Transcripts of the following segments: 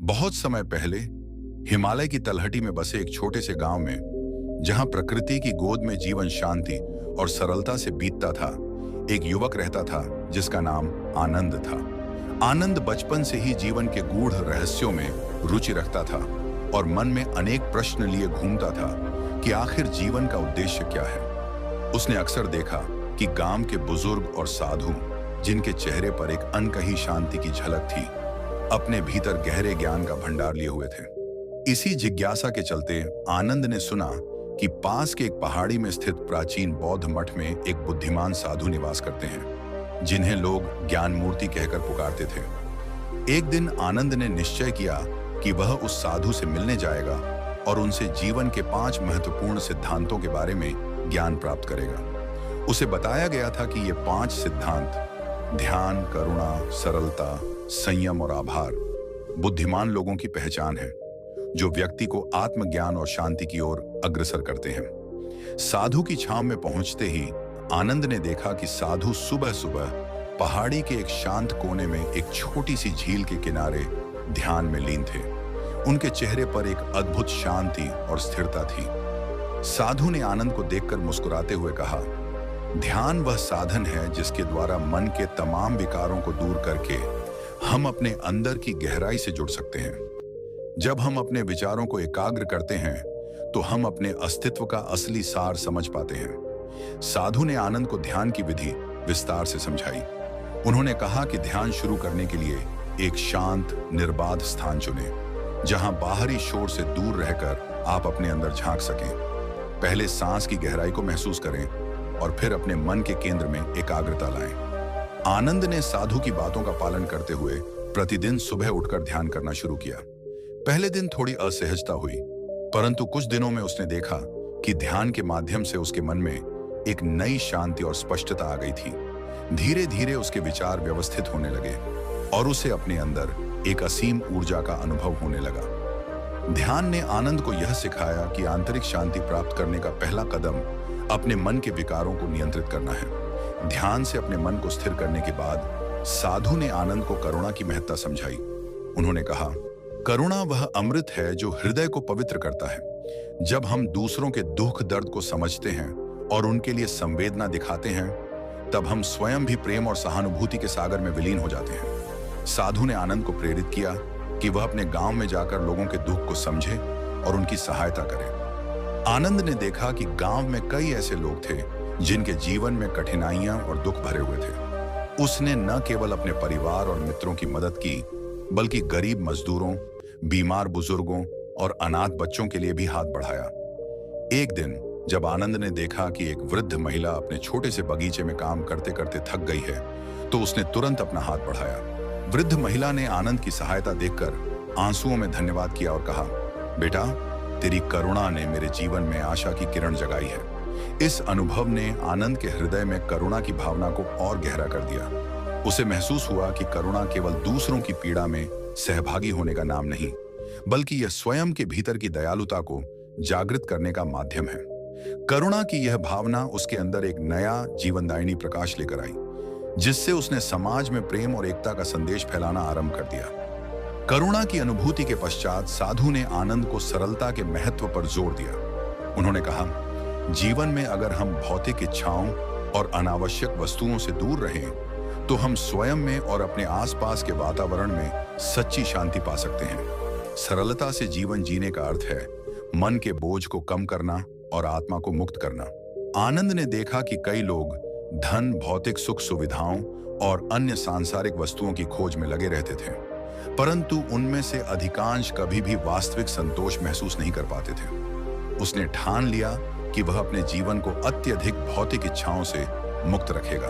बहुत समय पहले हिमालय की तलहटी में बसे एक छोटे से गांव में, जहां प्रकृति की गोद में जीवन शांति और सरलता से बीतता था, एक युवक रहता था जिसका नाम आनंद था। आनंद बचपन से ही जीवन के गूढ़ रहस्यों में रुचि रखता था और मन में अनेक प्रश्न लिए घूमता था कि आखिर जीवन का उद्देश्य क्या है। उसने अक्सर देखा कि गांव के बुजुर्ग और साधु, जिनके चेहरे पर एक अनकही शांति की झलक थी, अपने भीतर गहरे ज्ञान का भंडार लिए हुए थे। इसी जिज्ञासा के चलते आनंद ने सुना कि पास के एक पहाड़ी में स्थित प्राचीन बौद्ध मठ में एक बुद्धिमान साधु निवास करते हैं, जिन्हें लोग ज्ञान मूर्ति कहकर पुकारते थे। एक दिन आनंद ने निश्चय किया कि वह उस साधु से मिलने जाएगा और उनसे जीवन के 5 महत्वपूर्ण सिद्धांतों के बारे में ज्ञान प्राप्त करेगा। उसे बताया गया था कि ये 5 सिद्धांत ध्यान, करुणा, सरलता, संयम और आभार बुद्धिमान लोगों की पहचान है, जो व्यक्ति को आत्मज्ञान और शांति की ओर अग्रसर करते हैं। साधु की छांव में पहुंचते ही आनंद ने देखा कि साधु सुबह सुबह पहाड़ी के एक शांत कोने में एक छोटी सी झील के किनारे ध्यान में लीन थे। उनके चेहरे पर एक अद्भुत शांति और स्थिरता थी। साधु ने आनंद को देखकर मुस्कुराते हुए कहा, ध्यान वह साधन है जिसके द्वारा मन के तमाम विकारों को दूर करके हम अपने अंदर की गहराई से जुड़ सकते हैं। जब हम अपने विचारों को एकाग्र करते हैं तो हम अपने अस्तित्व का असली सार समझ पाते हैं। साधु ने आनंद को ध्यान की विधि विस्तार से समझाई। उन्होंने कहा कि ध्यान शुरू करने के लिए एक शांत, निर्बाध स्थान चुनें, जहां बाहरी शोर से दूर रहकर आप अपने अंदर झांक सकें। पहले सांस की गहराई को महसूस करें और फिर अपने मन के केंद्र में एकाग्रता लाएं। आनंद ने साधु की बातों का पालन करते हुए प्रतिदिन सुबह उठकर ध्यान करना शुरू किया। पहले दिन थोड़ी असहजता हुई, परंतु कुछ दिनों में उसने देखा कि ध्यान के माध्यम से उसके मन में एक नई शांति और स्पष्टता आ गई थी। धीरे धीरे उसके विचार व्यवस्थित होने लगे और उसे अपने अंदर एक असीम ऊर्जा का अनुभव होने लगा। ध्यान ने आनंद को यह सिखाया कि आंतरिक शांति प्राप्त करने का पहला कदम अपने मन के विकारों को नियंत्रित करना है। ध्यान से अपने मन को स्थिर करने के बाद साधु ने आनंद को करुणा की महत्ता समझाई। उन्होंने कहा, करुणा वह अमृत है जो हृदय को पवित्र करता है। जब हम दूसरों के दुख दर्द को समझते हैं और उनके लिए संवेदना दिखाते हैं, तब हम स्वयं भी प्रेम और सहानुभूति के सागर में विलीन हो जाते हैं। साधु ने आनंद को प्रेरित किया कि वह अपने गांव में जाकर लोगों के दुख को समझे और उनकी सहायता करे। आनंद ने देखा कि गांव में कई ऐसे लोग थे जिनके जीवन में कठिनाइयां और दुख भरे हुए थे। उसने न केवल अपने परिवार और मित्रों की मदद की, बल्कि गरीब मजदूरों, बीमार बुजुर्गों और अनाथ बच्चों के लिए भी हाथ बढ़ाया। एक दिन जब आनंद ने देखा कि एक वृद्ध महिला अपने छोटे से बगीचे में काम करते करते थक गई है, तो उसने तुरंत अपना हाथ बढ़ाया। वृद्ध महिला ने आनंद की सहायता देखकर आंसुओं में धन्यवाद किया और कहा, बेटा, तेरी करुणा ने मेरे जीवन में आशा की किरण जगाई है। इस अनुभव ने आनंद के हृदय में करुणा की भावना को और गहरा कर दिया। उसे महसूस हुआ कि करुणा केवल दूसरों की पीड़ा में सहभागी होने का नाम नहीं, बल्कि यह स्वयं के भीतर की दयालुता को जागृत करने का माध्यम है। करुणा की यह भावना उसके अंदर एक नया जीवनदायिनी प्रकाश लेकर आई, जिससे उसने समाज में प्रेम और एकता का संदेश फैलाना आरंभ कर दिया। करुणा की अनुभूति के पश्चात साधु ने आनंद को सरलता के महत्व पर जोर दिया। उन्होंने कहा, जीवन में अगर हम भौतिक इच्छाओं और अनावश्यक वस्तुओं से दूर रहें, तो हम स्वयं में और अपने आसपास के वातावरण में सच्ची शांति पा सकते हैं। सरलता से जीवन जीने का अर्थ है मन के बोझ को कम करना और आत्मा को मुक्त करना। आनंद ने देखा कि कई लोग धन, भौतिक सुख सुविधाओं और अन्य सांसारिक वस्तुओं की खोज में लगे रहते थे, परंतु उनमें से अधिकांश कभी भी वास्तविक संतोष महसूस नहीं कर पाते थे। उसने ठान लिया कि वह अपने जीवन को अत्यधिक भौतिक इच्छाओं से मुक्त रखेगा।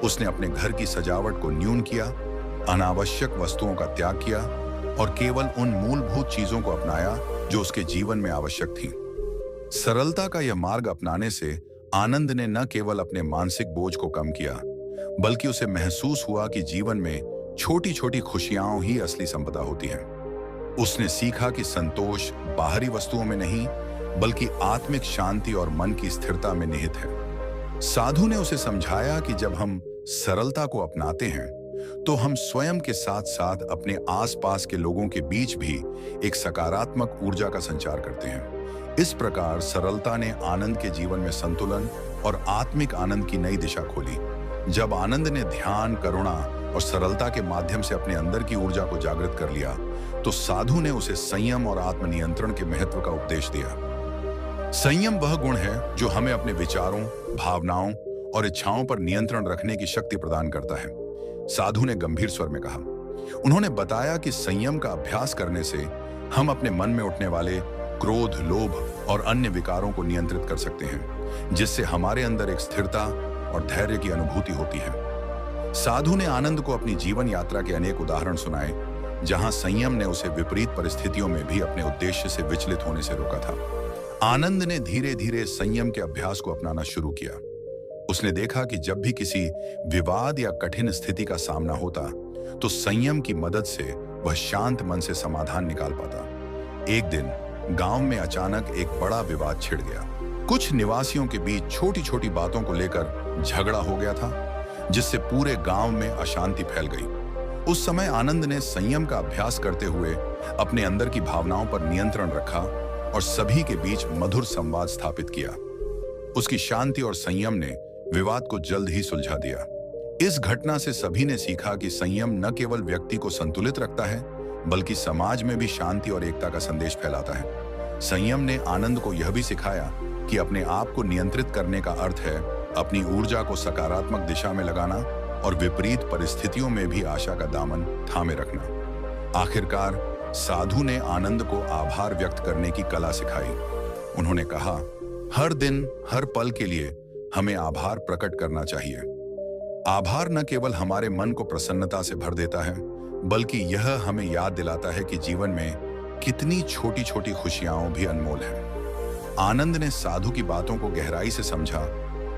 उसने अपने घर की सजावट को न्यून किया, अनावश्यक वस्तुओं का त्याग किया और केवल उन मूलभूत चीजों को अपनाया जो उसके जीवन में आवश्यक थी। सरलता का यह मार्ग अपनाने से आनंद ने न केवल अपने मानसिक बोझ को कम किया, बल्कि उसे महसूस हुआ कि जीवन में छोटी छोटी खुशियां ही असली संपदा होती है। उसने सीखा कि संतोष बाहरी वस्तुओं में नहीं, बल्कि आत्मिक शांति और मन की स्थिरता में निहित है। साधु ने उसे समझाया कि जब हम सरलता को अपनाते हैं तो हम स्वयं के साथ साथ अपने आसपास के लोगों के बीच भी एक सकारात्मक ऊर्जा का संचार करते हैं। इस प्रकार सरलता ने आनंद के जीवन में संतुलन और आत्मिक आनंद की नई दिशा खोली। जब आनंद ने ध्यान, करुणा और सरलता के माध्यम से अपने अंदर की ऊर्जा को जागृत कर लिया, तो साधु ने उसे संयम और आत्मनियंत्रण के महत्व का उपदेश दिया। संयम वह गुण है जो हमें अपने विचारों, भावनाओं और इच्छाओं पर नियंत्रण रखने की शक्ति प्रदान करता है, साधु ने गंभीर स्वर में कहा। उन्होंने बताया कि संयम का अभ्यास करने से हम अपने मन में उठने वाले क्रोध, लोभ और अन्य विकारों को नियंत्रित कर सकते हैं, जिससे हमारे अंदर एक स्थिरता और धैर्य की अनुभूति होती है। साधु ने आनंद को अपनी जीवन यात्रा के अनेक उदाहरण सुनाए, जहां संयम ने उसे विपरीत परिस्थितियों में भी अपने उद्देश्य से विचलित होने से रोका था। आनंद ने धीरे धीरे संयम के अभ्यास को अपनाना शुरू किया। उसने देखा कि जब भी किसी विवाद या कठिन स्थिति का सामना होता, तो संयम की मदद से वह शांत मन से समाधान निकाल पाता। एक दिन गांव में अचानक एक बड़ा विवाद छिड़ गया। कुछ निवासियों के बीच छोटी छोटी बातों को लेकर झगड़ा हो गया था, जिससे पूरे गांव में अशांति फैल गई। उस समय आनंद ने संयम का अभ्यास करते हुए अपने अंदर की भावनाओं पर नियंत्रण रखा और सभी के बीच मधुर संवाद स्थापित किया। उसकी शांति और संयम ने विवाद को जल्द ही सुलझा दिया। इस घटना से सभी ने सीखा कि संयम न केवल व्यक्ति को संतुलित रखता है, बल्कि समाज में भी शांति और एकता का संदेश फैलाता है। संयम ने आनंद को यह भी सिखाया कि अपने आप को नियंत्रित करने का अर्थ है अपनी ऊर्जा को सकारात्मक दिशा में लगाना और विपरीत परिस्थितियों में भी आशा का दामन थामे रखना। आखिरकार साधु ने आनंद को आभार व्यक्त करने की कला सिखाई। उन्होंने कहा, हर दिन, हर पल के लिए हमें आभार प्रकट करना चाहिए। आभार न केवल हमारे मन को प्रसन्नता से भर देता है, बल्कि यह हमें याद दिलाता है कि जीवन में कितनी छोटी छोटी खुशियां भी अनमोल हैं। आनंद ने साधु की बातों को गहराई से समझा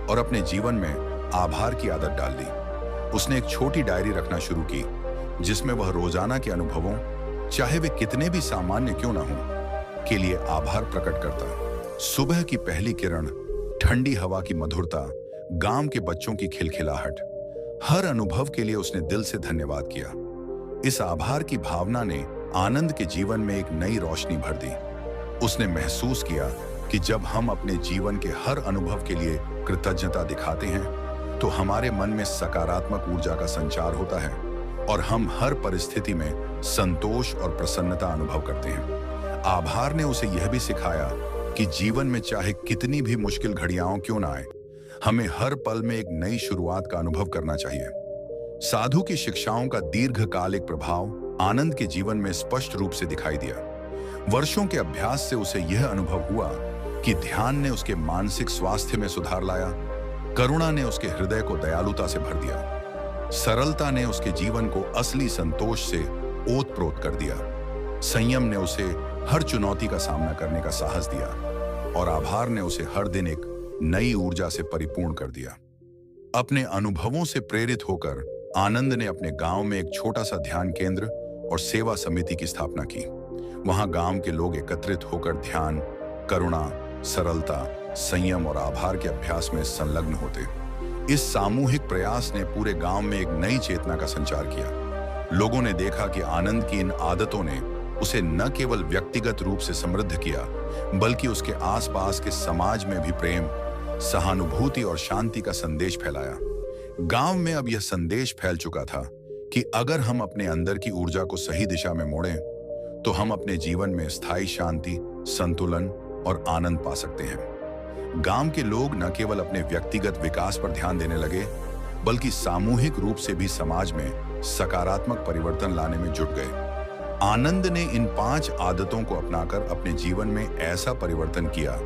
और अपने जीवन में आभार की आदत डाल दी। उसने एक छोटी डायरी रखना शुरू की, जिसमें वह रोजाना के अनुभवों, चाहे वे कितने भी सामान्य क्यों न हों, के लिए आभार प्रकट करता। सुबह की पहली किरण, ठंडी हवा की मधुरता, गांव के बच्चों की खिलखिलाहट, हर अनुभव के लिए उसने दिल से धन्यवाद किया। इस आभार की भावना ने आनंद के जीवन में एक नई रोशनी भर दी। उसने महसूस किया कि जब हम अपने जीवन के हर अनुभव के लिए कृतज्ञता दिखाते हैं, तो हमारे मन में सकारात्मक ऊर्जा का संचार होता है और हम हर परिस्थिति में संतोष और प्रसन्नता अनुभव करते हैं। आभार ने उसे यह भी सिखाया कि जीवन में चाहे कितनी भी मुश्किल घड़ियां क्यों ना आए, हमें हर पल में एक नई शुरुआत का अनुभव करना चाहिए। साधु की शिक्षाओं का दीर्घकालिक प्रभाव आनंद के जीवन में स्पष्ट रूप से दिखाई दिया। वर्षों के अभ्यास से उसे यह अनुभव हुआ कि ध्यान ने उसके मानसिक स्वास्थ्य में सुधार लाया, करुणा ने उसके हृदय को दयालुता से भर दिया, सरलता ने उसके जीवन को असली संतोष से ओतप्रोत कर दिया, संयम ने उसे हर चुनौती का सामना करने का साहस दिया और आभार ने उसे हर दिन एक नई ऊर्जा से परिपूर्ण कर दिया। अपने अनुभवों से प्रेरित होकर आनंद ने अपने गांव में एक छोटा सा ध्यान केंद्र और सेवा समिति की स्थापना की। वहां गांव के लोग एकत्रित होकर ध्यान, करुणा, सरलता, संयम और आभार के अभ्यास में संलग्न होते। इस सामूहिक प्रयास ने पूरे गांव में एक नई चेतना का संचार किया। लोगों ने देखा कि आनंद की इन आदतों ने उसे न केवल व्यक्तिगत रूप से समृद्ध किया, बल्कि उसके आसपास के समाज में भी प्रेम, सहानुभूति और शांति का संदेश फैलाया। गांव में अब यह संदेश फैल चुका था कि अगर हम अपने अंदर की ऊर्जा को सही दिशा में मोड़ें, तो हम अपने जीवन में स्थायी शांति, संतुलन और आनंद पा सकते हैं। गांव के लोग न केवल अपने व्यक्तिगत विकास पर ध्यान देने लगे, बल्कि सामूहिक रूप से भी समाज में सकारात्मक परिवर्तन लाने में जुट गए। आनंद ने इन 5 आदतों को अपनाकर अपने जीवन में ऐसा परिवर्तन किया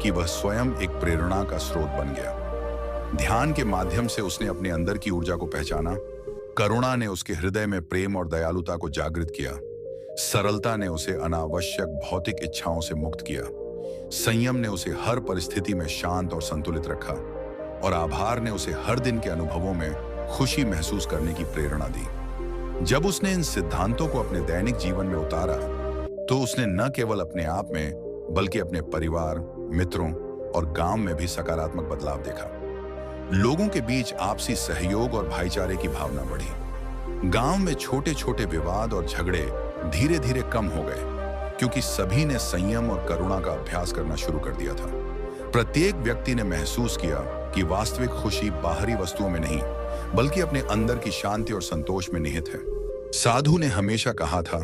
कि वह स्वयं एक प्रेरणा का स्रोत बन गया। ध्यान के माध्यम से उसने अपने अंदर की ऊर्जा को पहचाना, करुणा ने उसके हृदय में प्रेम और दयालुता को जागृत किया, सरलता ने उसे अनावश्यक भौतिक इच्छाओं से मुक्त किया, संयम ने उसे हर परिस्थिति में शांत और संतुलित रखा और आभार ने उसे हर दिन के अनुभवों में खुशी महसूस करने की प्रेरणा दी। जब उसने इन सिद्धांतों को अपने दैनिक जीवन में उतारा, तो उसने न केवल अपने आप में, बल्कि अपने परिवार, मित्रों और गांव में भी सकारात्मक बदलाव देखा। लोगों के बीच आपसी सहयोग और भाईचारे की भावना बढ़ी। गांव में छोटे छोटे विवाद और झगड़े धीरे धीरे कम हो गए, क्योंकि सभी ने संयम और करुणा का अभ्यास करना शुरू कर दिया था। प्रत्येक व्यक्ति ने महसूस किया कि वास्तविक खुशी बाहरी वस्तुओं में नहीं, बल्कि अपने अंदर की शांति और संतोष में निहित है। साधु ने हमेशा कहा था,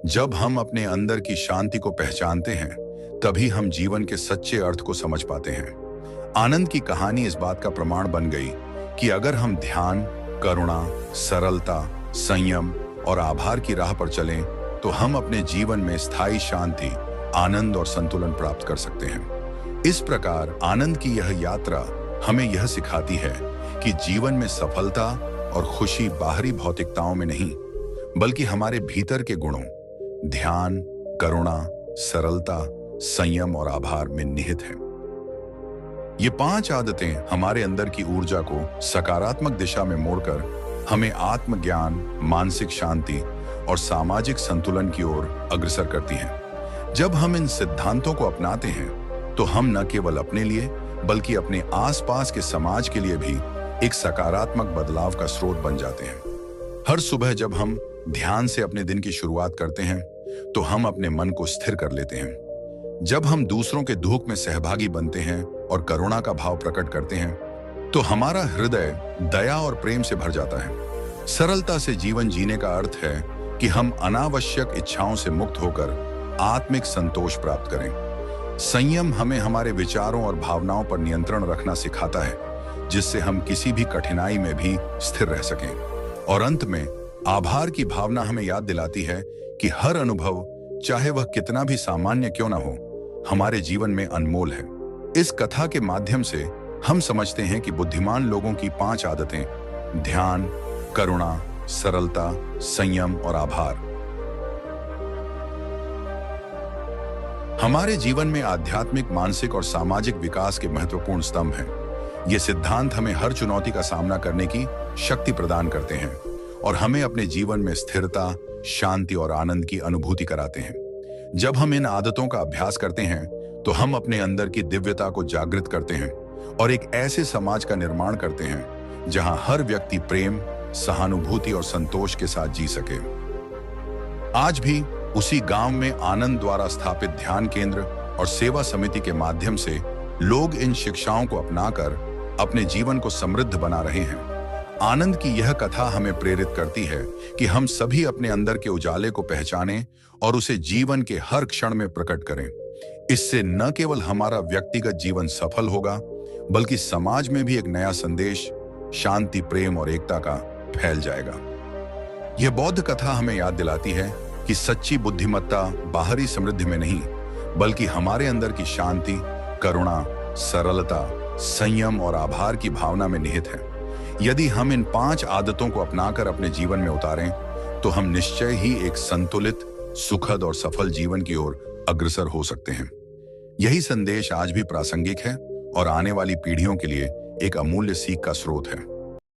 जब हम अपने अंदर की शांति को पहचानते हैं, तभी हम जीवन के सच्चे अर्थ को समझ पाते हैं। आनंद की कहानी इस बात का प्रमाण बन गई कि अगर हम ध्यान, करुणा, सरलता, संयम और आभार की राह पर चलें, तो हम अपने जीवन में स्थायी शांति, आनंद और संतुलन प्राप्त कर सकते हैं। इस प्रकार आनंद की यह यात्रा हमें यह सिखाती है कि जीवन में सफलता और खुशी बाहरी भौतिकताओं में नहीं, बल्कि हमारे भीतर के गुणों ध्यान, करुणा, सरलता, संयम और आभार में निहित है। ये 5 आदतें हमारे अंदर की ऊर्जा को सकारात्मक दिशा में मोड़कर हमें आत्मज्ञान, मानसिक शांति और सामाजिक संतुलन की ओर अग्रसर करती हैं। जब हम इन सिद्धांतों को अपनाते हैं, तो हम न केवल अपने लिए, बल्कि अपने आसपास के समाज के लिए भी एक सकारात्मक बदलाव का स्रोत बन जाते हैं। हर सुबह जब हम ध्यान से अपने दिन की शुरुआत करते हैं, तो हम अपने मन को स्थिर कर लेते हैं। जब हम दूसरों के दुख में सहभागी बनते हैं और करुणा का भाव प्रकट करते हैं, तो हमारा हृदय दया और प्रेम से भर जाता है। सरलता से जीवन जीने का अर्थ है कि हम अनावश्यक इच्छाओं से मुक्त होकर आत्मिक संतोष प्राप्त करें। संयम हमें हमारे विचारों और भावनाओं पर नियंत्रण रखना सिखाता है, जिससे हम किसी भी कठिनाई में भी स्थिर रह सकें। और अंत में आभार की भावना हमें याद दिलाती है कि हर अनुभव, चाहे वह कितना भी सामान्य क्यों ना हो, हमारे जीवन में अनमोल है। इस कथा के माध्यम से हम समझते हैं कि बुद्धिमान लोगों की 5 आदतें ध्यान, करुणा, सरलता, संयम और आभार हमारे जीवन में आध्यात्मिक, मानसिक और सामाजिक विकास के महत्वपूर्ण स्तंभ हैं। ये सिद्धांत हमें हर चुनौती का सामना करने की शक्ति प्रदान करते हैं और हमें अपने जीवन में स्थिरता, शांति और आनंद की अनुभूति कराते हैं। जब हम इन आदतों का अभ्यास करते हैं, तो हम अपने अंदर की दिव्यता को जागृत करते हैं और एक ऐसे समाज का निर्माण करते हैं जहां हर व्यक्ति प्रेम, सहानुभूति और संतोष के साथ जी सके। आज भी उसी गांव में आनंद द्वारा स्थापित ध्यान केंद्र और सेवा समिति के माध्यम से लोग इन शिक्षाओं को अपनाकर अपने जीवन को समृद्ध बना रहे हैं। आनंद की यह कथा हमें प्रेरित करती है कि हम सभी अपने अंदर के उजाले को पहचानें और उसे जीवन के हर क्षण में प्रकट करें। इससे न केवल हमारा व्यक्तिगत जीवन सफल होगा, बल्कि समाज में भी एक नया संदेश, शांति, प्रेम और एकता का फैल जाएगा। यह बौद्ध कथा हमें याद दिलाती है कि सच्ची बुद्धिमत्ता बाहरी समृद्धि में नहीं, बल्कि हमारे अंदर की शांति, करुणा, सरलता, संयम और आभार की भावना में निहित है। यदि हम इन 5 आदतों को अपनाकर अपने जीवन में उतारें, तो हम निश्चय ही एक संतुलित, सुखद और सफल जीवन की ओर अग्रसर हो सकते हैं। यही संदेश आज भी प्रासंगिक है और आने वाली पीढ़ियों के लिए एक अमूल्य सीख का स्रोत है।